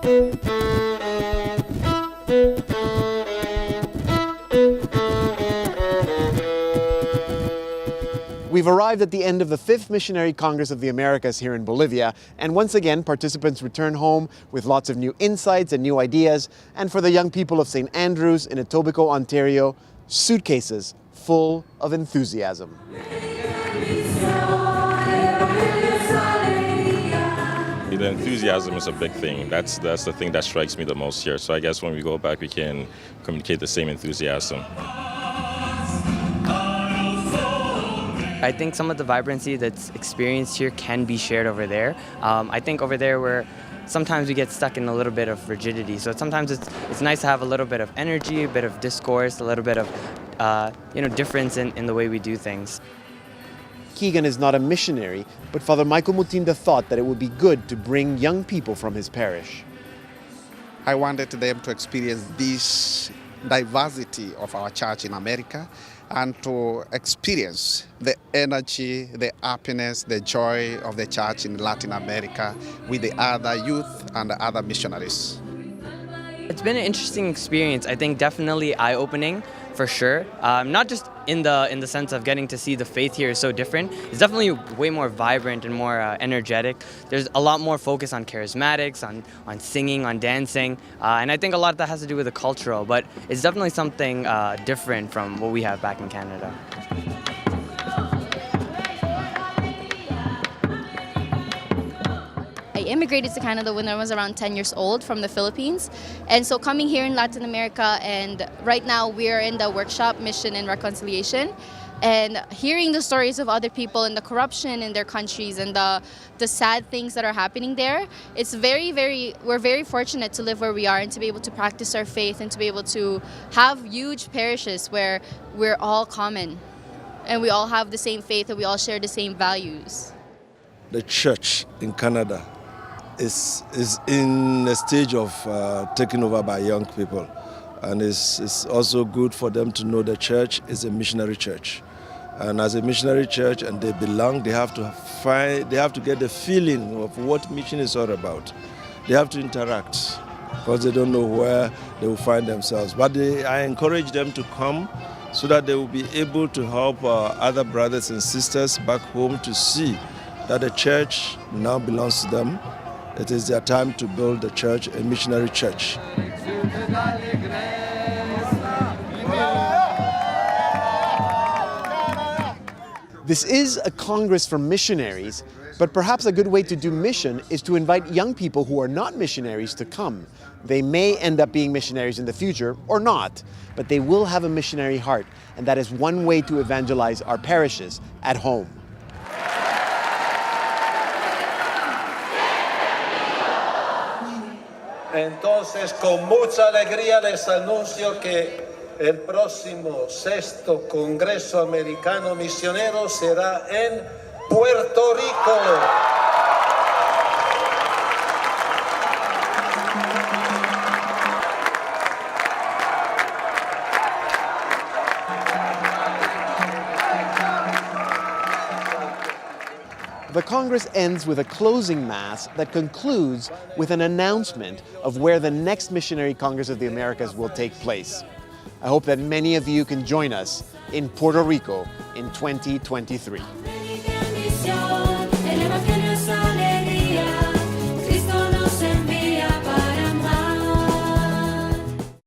We've arrived at the end of the 5th Missionary Congress of the Americas here in Bolivia, and once again participants return home with lots of new insights and new ideas, and for the young people of St. Andrews in Etobicoke, Ontario, suitcases full of enthusiasm. The enthusiasm is a big thing. That's the thing that strikes me the most here. So I guess when we go back, we can communicate the same enthusiasm. I think some of the vibrancy that's experienced here can be shared over there. I think over there where sometimes we get stuck in a little bit of rigidity. So sometimes it's nice to have a little bit of energy, a bit of discourse, a little bit of difference in the way we do things. Keegan is not a missionary, but Father Michael Mutinda thought that it would be good to bring young people from his parish. I wanted them to experience this diversity of our church in America and to experience the energy, the happiness, the joy of the church in Latin America with the other youth and the other missionaries. It's been an interesting experience. I think definitely eye-opening for sure. Not just in the sense of getting to see the faith here is so different. It's definitely way more vibrant and more energetic. There's a lot more focus on charismatics, on singing, on dancing, and I think a lot of that has to do with the cultural, but it's definitely something different from what we have back in Canada. I immigrated to Canada when I was around 10 years old from the Philippines, and so coming here in Latin America, and right now we're in the workshop Mission and Reconciliation, and hearing the stories of other people and the corruption in their countries and the sad things that are happening there, it's we're very fortunate to live where we are and to be able to practice our faith and to be able to have huge parishes where we're all common and we all have the same faith and we all share the same values. The church in Canada is in a stage of taken over by young people, and it's also good for them to know the church is a missionary church, and as a missionary church and they belong, they have to get the feeling of what mission is all about. They have to interact because they don't know where they will find themselves, but I encourage them to come so that they will be able to help other brothers and sisters back home to see that the church now belongs to them. It is their time to build the church, a missionary church. This is a Congress for missionaries, but perhaps a good way to do mission is to invite young people who are not missionaries to come. They may end up being missionaries in the future, or not, but they will have a missionary heart, and that is one way to evangelize our parishes at home. Entonces, con mucha alegría les anuncio que el próximo 6º Congreso Americano Misionero será en Puerto Rico. The Congress ends with a closing Mass that concludes with an announcement of where the next Missionary Congress of the Americas will take place. I hope that many of you can join us in Puerto Rico in 2023.